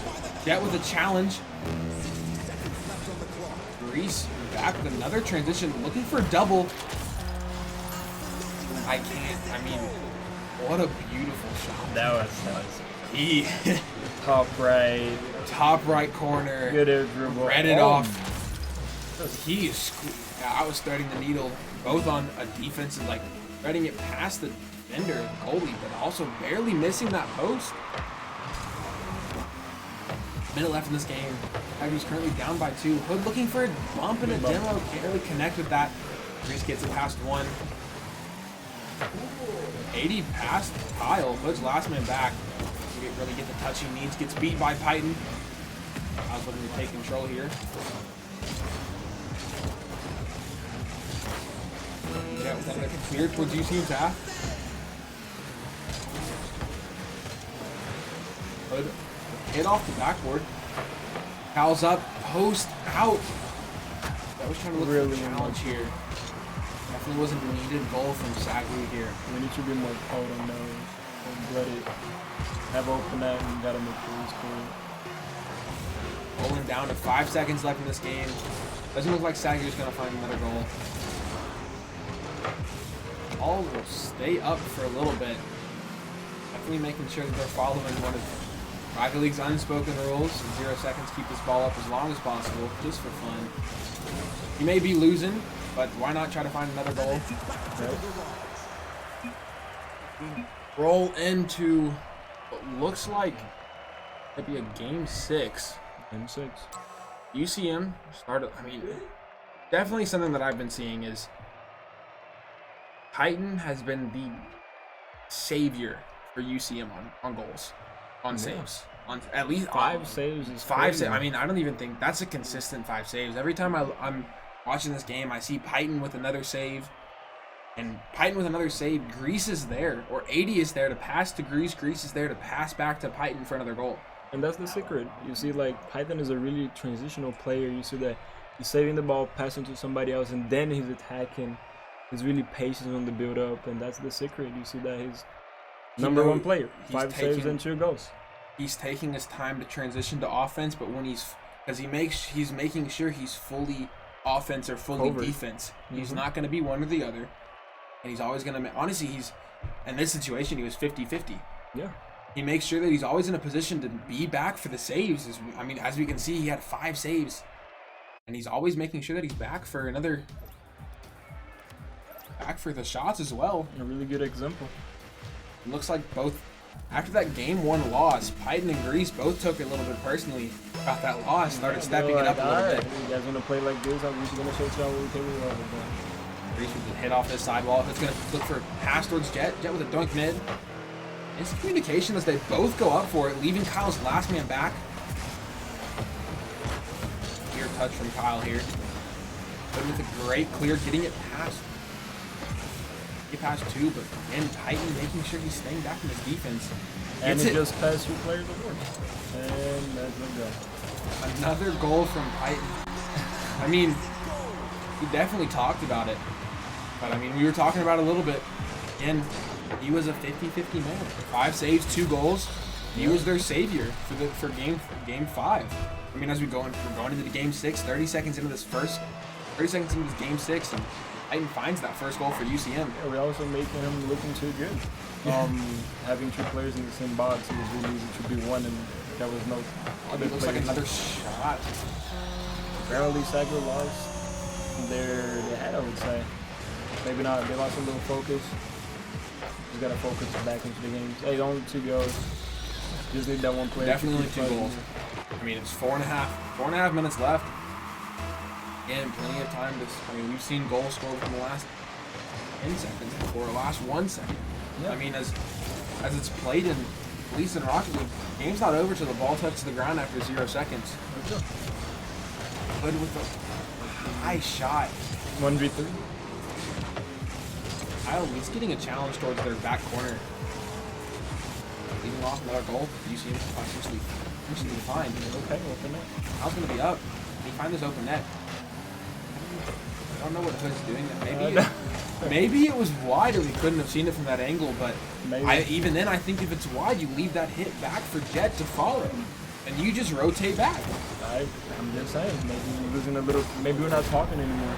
Jet with a challenge. Grease back with another transition. Looking for a double. I mean, what a beautiful shot. That was He top right corner. Good air dribble. Read it off. He is. I was threading the needle both on a defensive, like threading it past the defender, the goalie, but also barely missing that post. Minute left in this game. Tigers currently down by 2. Hood looking for a bump and a demo. Can't really connect with that. Grease gets it past 1. 80 past Kyle. Hood's last man back. Really get the touch he needs. Gets beat by Python. I was looking to take control here. Yeah, with that clear towards UCM's half. Hood hit off the backboard. Kyle's up. Post out. I was trying to look for a challenge here. Definitely wasn't a needed goal from SAGU here. We need to be more cold on those. And let it have open that and gotta make sure it's cool. Rolling down to 5 seconds left in this game. Doesn't look like SAGU's gonna find another goal. All will stay up for a little bit. Definitely making sure that they're following one of Rocket League's unspoken rules. 0 seconds, keep this ball up as long as possible, just for fun. You may be losing, but why not try to find another goal? Right. Roll into what looks like it'd be a game 6. Game 6. UCM started. I mean, definitely something that I've been seeing is Titan has been the savior for UCM on goals, on saves, on at least 5 saves is 5 saves. I mean, I don't even think that's a consistent 5 saves. Every time I'm watching this game, I see Python with another save, and Python with another save. Grease is there, or 80 is there to pass to Grease. Grease is there to pass back to Python for another goal. And that's the secret. You see, like, Python is a really transitional player. You see that he's saving the ball, passing to somebody else, and then he's attacking. He's really patient on the build-up, and that's the secret. You see that he's number 1 player. 5 saves and 2 goals. He's taking his time to transition to offense, but when he's making sure he's fully offense or fully defense. He's not going to be one or the other, and he's always going to. Honestly, he's in this situation. He was 50-50. Yeah. He makes sure that he's always in a position to be back for the saves. I mean, as we can see, he had 5 saves, and he's always making sure that he's back for another. Back for the shots as well. A really good example. It looks like both, after that game 1 loss, Python and Grease both took it a little bit personally about that loss, started stepping it up a little bit. You guys want to play like this? I'm just going to show you what we can do. Grease with the hit off this sidewall. It's going to look for a pass towards Jet. Jet with a dunk mid. It's communication as they both go up for it, leaving Kyle's last man back. Clear touch from Kyle here. But with a great clear, getting it past. Get past 2, but again, Titan making sure he's staying back in his defense. And he just passed 2 players aboard. And that's no go. Another goal from Titan. I mean, he definitely talked about it. But I mean, we were talking about it a little bit. Again, he was a 50-50 man. 5 saves, 2 goals. He was their savior for game 5. I mean, as we're going into the game 6, 30 seconds into this game 6, and Titan finds that first goal for UCM. Yeah, we're also making him looking too good. Having 2 players in the same box, it was really easy to be one, and there was no other It looks like players. another shot. Barely SAGU lost their head, I would say. Maybe not. They lost a little focus. Just gotta focus back into the game. Hey, only 2 goals. Just need that one player. Definitely 2 goals. I mean, it's 4.5 minutes left. Again, plenty of time to. I mean, we've seen goals scored from the last 10 seconds before the last 1 second. Yeah. I mean, as it's played in Police and Rocket League, game's not over till the ball touches the ground after 0 seconds. Good with a high shot. 1v3. Kyle is getting a challenge towards their back corner. Leading off another goal. UCM usually fine. Okay, open it. Kyle's gonna be up. He find this open net. I don't know what Hood's doing. Maybe it was wide or we couldn't have seen it from that angle, but even then I think if it's wide, you leave that hit back for Jet to follow. And you just rotate back. I'm just saying, maybe we're losing a little, maybe we're not talking anymore.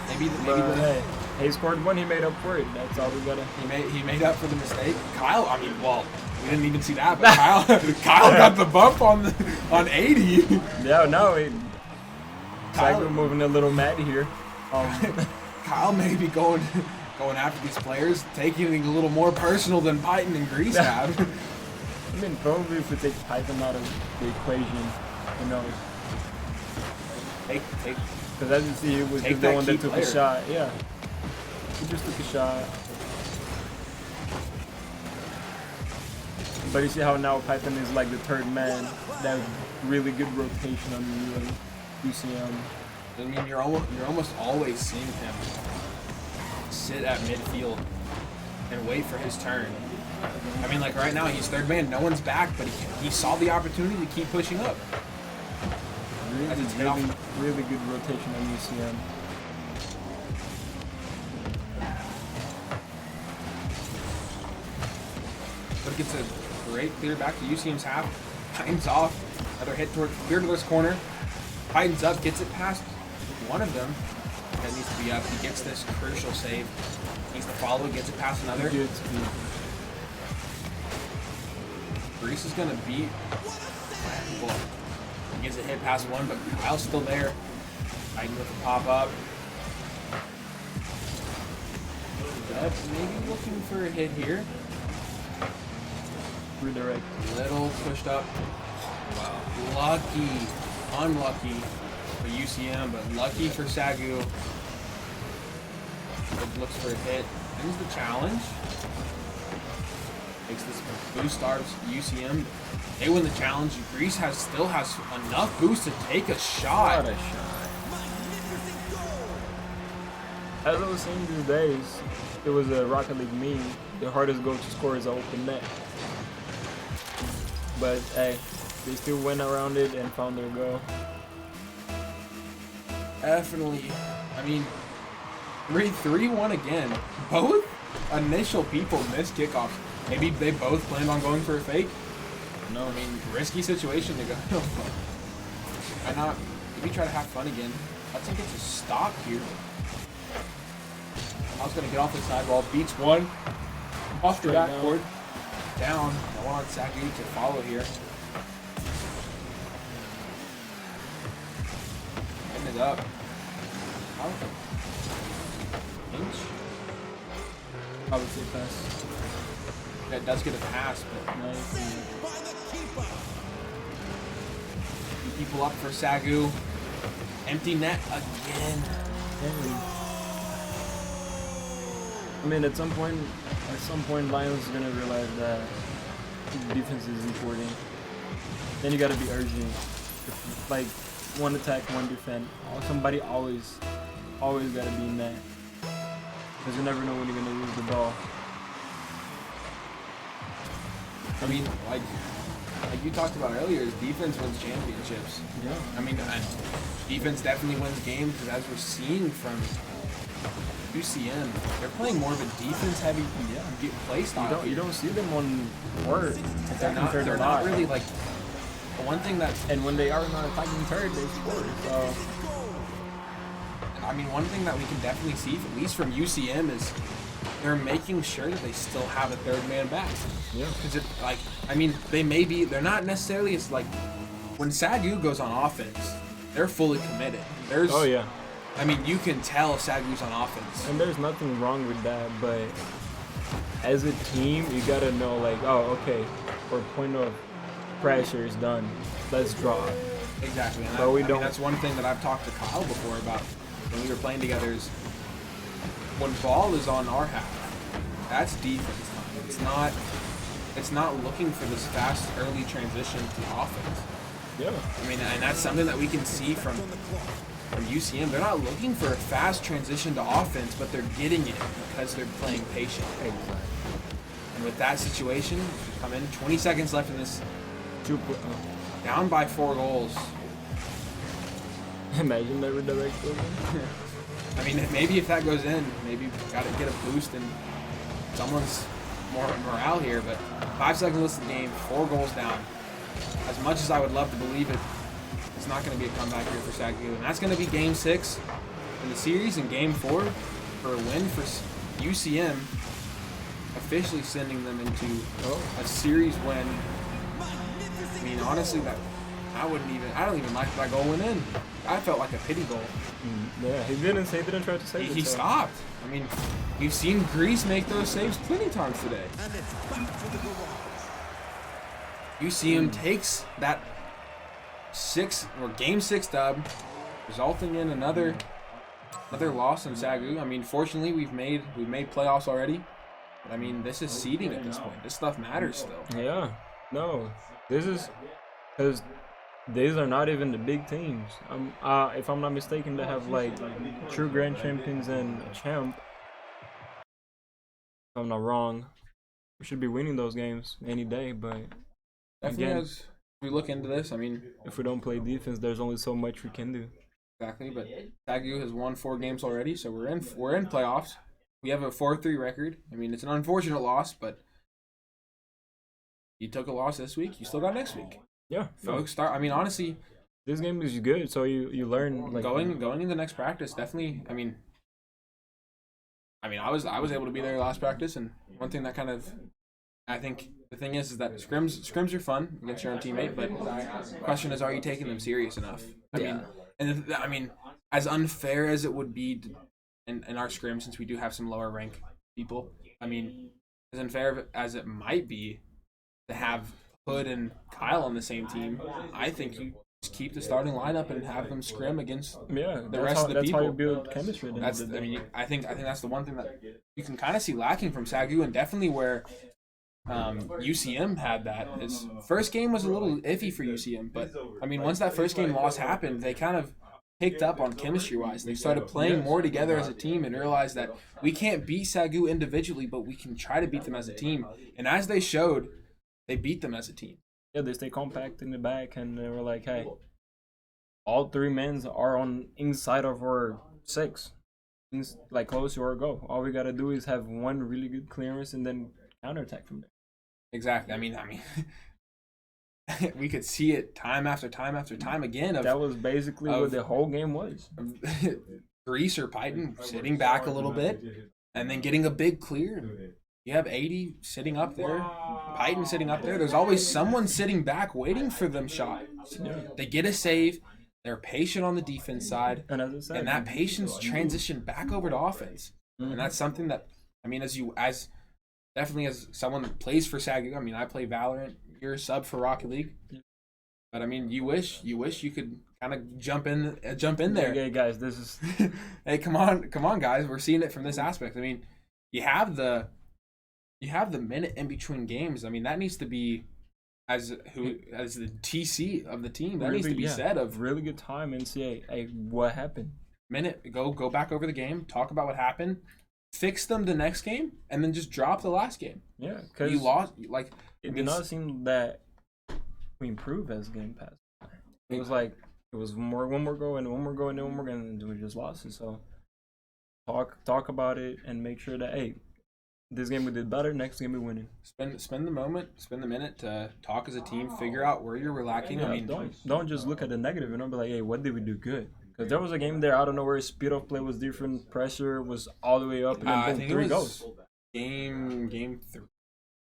Maybe hey, he scored 1, he made up for it. That's all we gotta. He made up for the mistake. Kyle, I mean, well, we didn't even see that, but Kyle got the bump on 80. Yeah, no, SAGU moving a little mad here. Kyle may be going after these players, taking it a little more personal than Python and Grease have. I mean, probably if we take Python out of the equation, who knows? Because as you see, he was the one that took a shot. Yeah, he just took a shot. But you see how now Python is like the 3rd man. That really good rotation on the UCM. I mean, you're almost always seeing him sit at midfield and wait for his turn. I mean, like right now, he's 3rd man, no one's back, but he saw the opportunity to keep pushing up. Really good rotation on UCM. But it gets a great clear back to UCM's half. Python's off. Another hit toward Beardler's corner. Python's up, gets it past one of them. That needs to be up. He gets this crucial save. Needs to follow, gets it past another. Good speed. Grease is gonna beat. Well, he gets a hit past one, but Kyle's still there. Python with the pop up. Maybe looking for a hit here. Redirect. Little pushed up. Wow. Unlucky for UCM, but lucky for SAGU. Looks for a hit. Wins the challenge. Makes this boost starts UCM. They win the challenge. Grease still has enough boost to take a shot. What a shot. As I was saying these days, it was a Rocket League meme. The hardest goal to score is an open net. But hey, they still went around it and found their goal. Definitely. I mean, 3-1 again. Both initial people missed kickoffs. Maybe they both planned on going for a fake. No, I mean, risky situation to go. Why not? Maybe try to have fun again. Hudson gets a stop here. I was going to get off the sidewall. Beats one. Off the backboard. Down. I want SAGU to follow here. End it up. Inch? I would say pass. Yeah, it does get a pass, but Nice. people up for SAGU. Empty net again. I mean, at some point, Lions is gonna realize that defense is important. Then you gotta be urgent. Like, one attack, one defend. Somebody always gotta be in that. Because you never know when you're gonna lose the ball. I mean, like you talked about earlier, is defense wins championships. Yeah. I mean, defense definitely wins games because as we're seeing from UCM, they're playing more of a defense-heavy play style. You don't see them on court. They're not really like the one thing that. And when they are not attacking third, they score. So I mean, one thing that we can definitely see, at least from UCM, is they're making sure that they still have a third man back. Yeah. Because I mean, they're not necessarily, it's like, when SAGU goes on offense, they're fully committed. Oh yeah. I mean, you can tell SAGU's on offense. And there's nothing wrong with that, but as a team, you gotta know, like, oh, okay, our point of pressure is done. Let's draw. Exactly. And but we don't. Mean, that's one thing that I've talked to Kyle before about when we were playing together is when ball is on our half, that's defense time. It's not looking for this fast early transition to offense. Yeah. I mean, and that's something that we can see from UCM. They're not looking for a fast transition to offense, but they're getting it because they're playing patient. Exactly. And with that situation, we come in 20 seconds left in this. Down by 4 goals. Imagine that redirect goes in. I mean, maybe if that goes in, maybe we've got to get a boost in someone's morale here. But 5 seconds left in the game, 4 goals down. As much as I would love to believe it, it's not going to be a comeback here for SAGU. And that's going to be Game 6 in the series, and Game 4 for a win for UCM, officially sending them into a series win. I mean, honestly, I don't even like that goal went in. I felt like a pity goal. Yeah, he didn't try to save it. He stopped. I mean, we've seen Greece make those saves plenty of times today. UCM takes that Game 6 dub, resulting in another loss in SAGU. I mean, fortunately, we've made playoffs already. But I mean, this is seeding at this point. This stuff matters still. Yeah. No, this is because these are not even the big teams. If I'm not mistaken, they have like true grand champions and a champ. If I'm not wrong, we should be winning those games any day. But definitely, again, as we look into this, I mean, if we don't play defense, there's only so much we can do. Exactly, but SAGU has won 4 games already, so we're in playoffs. We have a 4-3 record. I mean, it's an unfortunate loss, but you took a loss this week. You still got next week. Yeah, folks. I mean, honestly, this game is good, so you learn. Like, going into next practice, definitely. I mean, I was able to be there last practice, and one thing that kind of, I think the thing is that scrims are fun against your own teammate, but the question is, are you taking them serious enough? I mean, as unfair as it would be in our scrim, since we do have some lower rank people, I mean, as unfair as it might be to have Hood and Kyle on the same team, I think you just keep the starting lineup and have them scrim against the rest of the people. That's how you build chemistry. I think that's the one thing that you can kind of see lacking from SAGU, and definitely where UCM had that. His first game was a little iffy for UCM, but I mean, once that first game loss happened, they kind of picked up on chemistry-wise. They started playing more together as a team and realized that we can't beat SAGU individually, but we can try to beat them as a team. And as they showed, they beat them as a team. Yeah, they stay compact in the back, and they were like, hey, all 3 men are on inside of our 6, like close to our goal. All we got to do is have one really good clearance and then counterattack from there. Exactly. I mean, we could see it time after time after time again. That was basically what the whole game was. Greece or Python sitting back a little bit and then getting a big clear. You have 80 sitting up there, Python sitting up there. There's always someone sitting back waiting for them shot. They get a save. They're patient on the defense side. And as I said, and that patience transition back over to offense. And that's something that, I mean, as definitely as someone that plays for SAGU, I mean, I play Valorant. You're a sub for Rocket League, but I mean, you wish you could kind of jump in there. Okay, guys, this is. Hey, come on, guys. We're seeing it from this aspect. I mean, you have the minute in between games. I mean, that needs to be as the TC of the team. That really, needs to be said of really good time and say, hey, what happened? Minute, go back over the game, talk about what happened. Fix them the next game, and then just drop the last game. Yeah, because you lost. Like it did not seem that we improved as game passed. It was like it was one more go, and we just lost it. So talk about it and make sure that hey, this game we did better. Next game we winning. Spend the minute to talk as a team, figure out where you're lacking. Yeah, I mean, don't just look at the negative and don't be like, hey, what did we do good? Because there was a game there, I don't know where speed of play was different, pressure was all the way up, and then I boom, think 3 it was goals. game 3.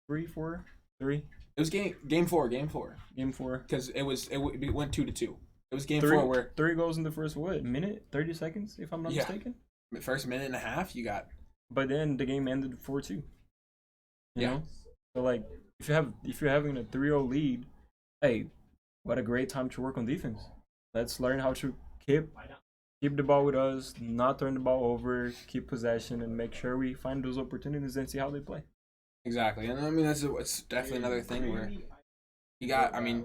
3, 4, 3. It was game 4. Game 4. Because it went 2-2. It was game 3, 4 where 3 goals in the first minute, 30 seconds, if I'm not mistaken. First minute and a half you got. But then the game ended 4-2. You know? So like, if you're having a 3-0 lead, hey, what a great time to work on defense. Let's learn how to keep the ball with us, not turn the ball over, keep possession, and make sure we find those opportunities and see how they play. Exactly, and I mean it's definitely another thing where you got. I mean,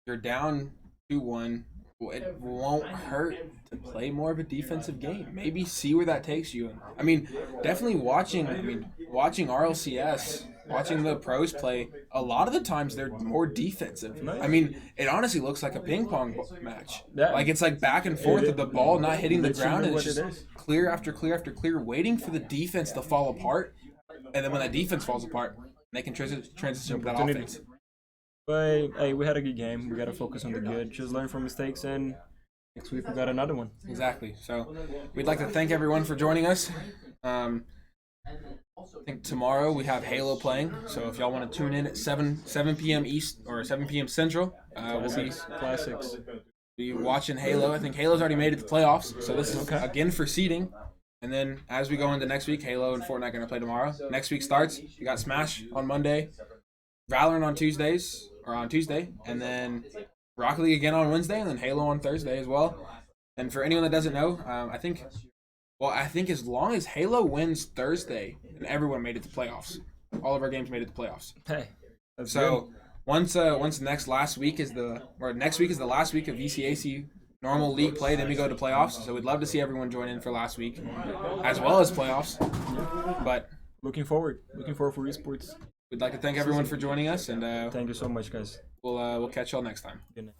you're down 2-1. It won't hurt to play more of a defensive game. Maybe see where that takes you. I mean, definitely watching RLCS, watching the pros play. A lot of the times they're more defensive. I mean, it honestly looks like a ping pong match. Yeah. Like it's like back and forth with the ball not hitting the ground, and it's what it just is. clear after clear after clear, waiting for the defense to fall apart. And then when that defense falls apart, they can transition to that offense. But hey, we had a good game. We gotta focus on the good. Just learn from mistakes, and next week we got another one. Exactly. So we'd like to thank everyone for joining us. I think tomorrow we have Halo playing. So if y'all want to tune in at 7 p.m. East or 7 p.m. Central, we'll Classics. be watching Halo. I think Halo's already made it to playoffs. So this is again for seeding. And then as we go into next week, Halo and Fortnite are going to play tomorrow. Next week starts. We got Smash on Monday, Valorant on Tuesday, and then Rocket League again on Wednesday, and then Halo on Thursday as well. And for anyone that doesn't know, I think as long as Halo wins Thursday, then everyone made it to playoffs. All of our games made it to playoffs. Hey, that's So once next week is the last week of ECAC normal league play, then we go to playoffs. So we'd love to see everyone join in for last week, as well as playoffs. But looking forward for esports. we'd like to thank everyone for joining us, and Thank you so much, guys. we'll catch y'all next time. Good night.